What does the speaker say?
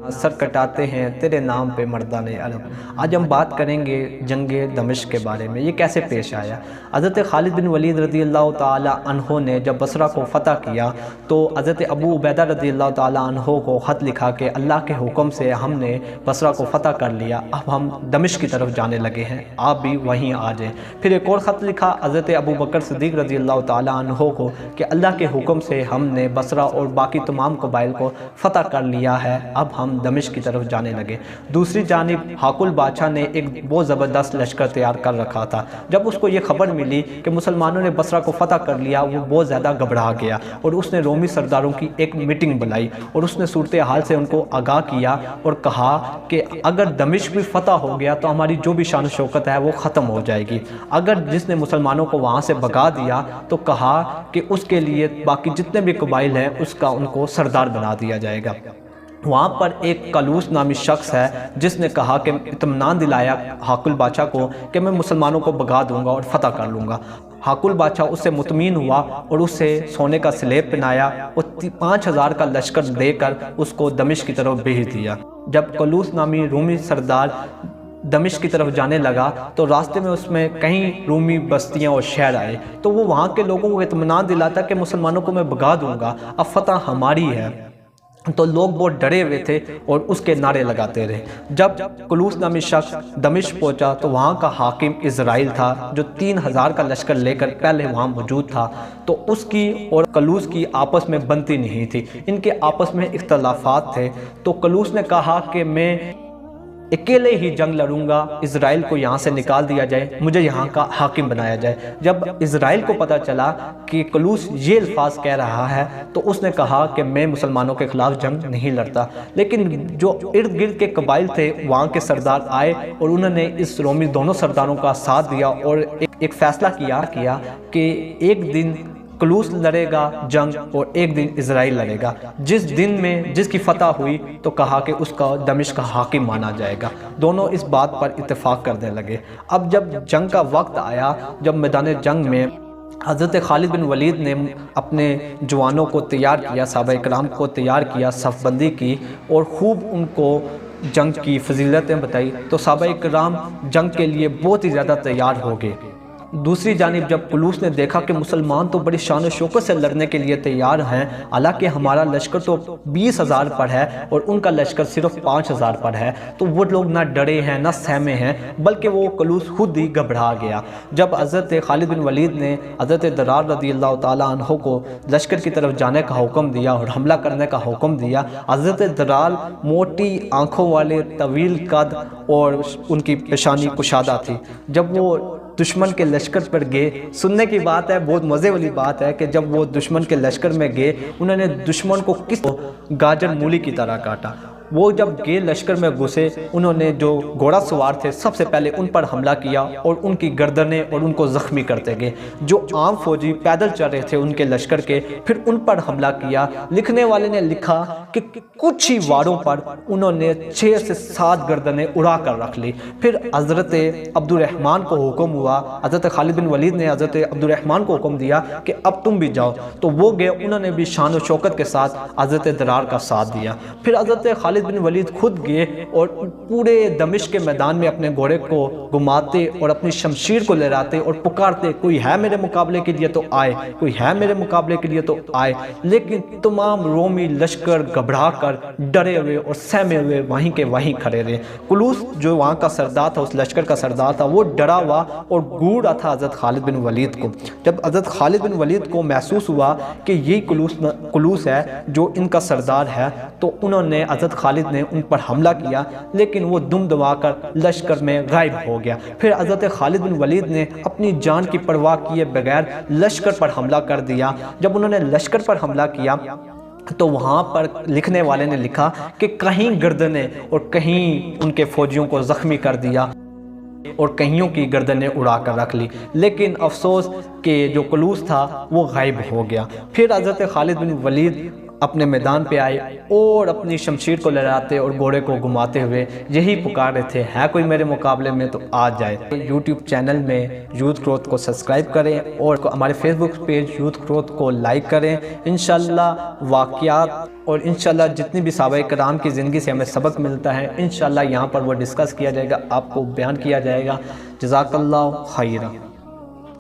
Sir कटाते हैं तेरे नाम पे मर्दाने अरब। आज हम बात करेंगे जंग दमिश्क के बारे में, ये कैसे पेश आया। हज़रत खालिद बिन वलीद रज़ी अल्लाह ताला अन्हो ने जब बसरा को फ़तह किया तो हज़रत अबू उबैदा रज़ी अल्लाह ताला अन्हो को ख़त लिखा कि अल्लाह के हुक्म से हमने बसरा को फ़तह कर लिया, अब हम दमिश्क की तरफ जाने लगे हैं, आप भी वहीं आ जाएँ। फिर एक और ख़त लिखा हज़रत अबू बकर सिद्दीक़ रज़ी अल्लाह ताला अन्हो को कि अल्लाह के हुक्म से हमने बसरा और बाकी तमाम कबाइल को फ़तह कर लिया है, अब हम दमिश्क की तरफ जाने लगे। दूसरी जानिब हाकुल बादशाह ने एक बहुत ज़बरदस्त लश्कर तैयार कर रखा था। जब उसको ये खबर मिली कि मुसलमानों ने बसरा को फ़तह कर लिया, वो बहुत ज़्यादा घबरा गया और उसने रोमी सरदारों की एक मीटिंग बुलाई और उसने सूरत हाल से उनको आगाह किया और कहा कि अगर दमिश्क भी फ़तह हो गया तो हमारी जो भी शान शौकत है वो ख़त्म हो जाएगी। अगर जिसने मुसलमानों को वहाँ से भगा दिया तो कहा कि उसके लिए बाकी जितने भी कबाइल हैं उसका उनको सरदार बना दिया जाएगा। वहाँ पर एक कलूस नामी शख्स है जिसने कहा कि इत्मीनान दिलाया हाकुल बादशाह को कि मैं मुसलमानों को भगा दूंगा और फ़तह कर लूँगा। हाकुल बादशाह उससे मुतमीन हुआ और उससे सोने का स्लेब पहनाया और 5000 का लश्कर देकर उसको दमिश्क की तरफ भेज दिया। जब कलूस नामी रूमी सरदार दमिश्क की तरफ जाने लगा तो रास्ते में उसमें कई रूमी बस्तियां और शहर आए, तो वो वहाँ के लोगों को इत्मीनान दिलाता कि मुसलमानों को मैं भगा दूंगा, अब फ़तह हमारी है। तो लोग बहुत डरे हुए थे और उसके नारे लगाते रहे। जब कलूस नामी शख्स दमिश्क पहुंचा तो वहाँ का हाकिम इज़राइल था जो 3000 का लश्कर लेकर पहले वहाँ मौजूद था। तो उसकी और कलूस की आपस में बनती नहीं थी, इनके आपस में इख्तलाफात थे। तो कलूस ने कहा कि मैं अकेले ही जंग लड़ूंगा, इज़राइल को यहाँ से निकाल दिया जाए, मुझे यहाँ का हाकिम बनाया जाए। जब इज़राइल को पता चला कि कलूस ये अल्फाज कह रहा है तो उसने कहा कि मैं मुसलमानों के ख़िलाफ़ जंग नहीं लड़ता। लेकिन जो इर्द गिर्द के कबाइल थे वहाँ के सरदार आए और उन्होंने इस रोमी दोनों सरदारों का साथ दिया और एक फ़ैसला किया कि एक दिन कलूस लड़ेगा जंग और एक दिन इज़राइल लड़ेगा। जिस दिन में जिसकी फ़तह हुई तो कहा कि उसका दमिश्क का हाकिम माना जाएगा। दोनों इस बात पर इत्तेफाक करने लगे। अब जब जंग का वक्त आया, जब मैदान जंग में हज़रत खालिद बिन वलीद ने अपने जवानों को तैयार किया, सहाबा इकराम को तैयार किया, सफ़बंदी की और ख़ूब उनको जंग की फजीलतें बताई, तो सहाबा इकराम जंग के लिए बहुत ही ज़्यादा तैयार हो गए। दूसरी जानिब जब कलूस ने देखा कि मुसलमान तो बड़ी शान शौकत से लड़ने के लिए तैयार हैं, हालांकि हमारा लश्कर तो 20,000 पर है और उनका लश्कर सिर्फ 5,000 पर है, तो वो लोग ना डरे हैं ना सहमे हैं, बल्कि वो कलूस खुद ही घबरा गया। जब हज़रत खालिद बिन वलीद ने हज़रत दरार रज़ी अल्लाह ताला अन्हो को लश्कर की तरफ जाने का हुक्म दिया और हमला करने का हुक्म दिया, हज़रत दरार मोटी आँखों वाले, तवील कद और उनकी पेशानी कुशादा थी। जब वो दुश्मन के लश्कर पर गए, सुनने की बात है, बहुत मज़े वाली बात है कि जब वो दुश्मन के लश्कर में गए उन्होंने दुश्मन को किस गाजर मूली की तरह काटा। वो जब गए लश्कर में घुसे, उन्होंने जो घोड़ा सवार थे सबसे पहले उन पर हमला किया और उनकी गर्दनें और उनको ज़ख्मी करते गए। जो आम फौजी पैदल चल रहे थे उनके लश्कर के, फिर उन पर हमला किया। लिखने वाले ने लिखा कि कुछ ही वारों पर उन्होंने 6 से 7 गर्दनें उड़ा कर रख ली। फिर हज़रत अब्दुर्रहमान को हुक्म हुआ, हज़रत खालिद बिन वलीद ने हज़रत अब्दुर्रहमान को हुक्म दिया कि अब तुम भी जाओ। तो वो गए, उन्होंने भी शान और शौकत के साथ हज़रत दरार का साथ दिया। फिर हज़रत खालिद बिन वलीद खुद गए और पूरे दमिश्क के मैदान में अपने घोड़े को घुमाते और अपनी शमशीर को लहराते और पुकारते, कोई है मेरे मुकाबले के लिए तो आए, कोई है मेरे मुकाबले के लिए तो आए। लेकिन तमाम रोमी लश्कर घबरा कर, डरे हुए और सहमे हुए वहीं के वहीं खड़े रहे। कलूस जो वहाँ का सरदार था, उस लश्कर का सरदार था, वो डरा हुआ और घूर रहा था हज़रत खालिद बिन वलीद को। जब हज़रत खालिद बिन वलीद को महसूस हुआ कि यही कलूस है जो इनका सरदार है, तो उन्होंने हज़रत खालिद ने उन पर हमला किया, लेकिन वो दुम दबाकर लश्कर में गायब हो गया। फिर हज़रत खालिद बिन वलीद ने अपनी जान की परवाह किए बगैर लश्कर पर हमला कर दिया। जब उन्होंने लश्कर पर हमला किया तो वहाँ पर लिखने वाले ने लिखा कि कहीं गर्दनें और कहीं उनके फौजियों को ज़ख्मी कर दिया और कईयों की गर्दनें उड़ा कर रख ली। लेकिन अफसोस कि जो कलूस था वो गायब हो गया। फिर हज़रत खालिद बिन वलीद اپنے میدان پہ آئے اور اپنی شمشیر کو لہراتے اور گھوڑے کو گھماتے ہوئے یہی پکار رہے تھے، ہے کوئی میرے مقابلے میں تو آ جائے۔ یوٹیوب چینل میں یوتھ گروتھ کو سبسکرائب کریں اور ہمارے فیس بک پیج یوتھ گروتھ کو لائک کریں۔ انشاءاللہ واقعات اور انشاءاللہ جتنی بھی صحابہ کرام کی زندگی سے ہمیں سبق ملتا ہے انشاءاللہ یہاں پر وہ ڈسکس کیا جائے گا، آپ کو بیان کیا جائے گا۔ جزاک اللہ خیرہ۔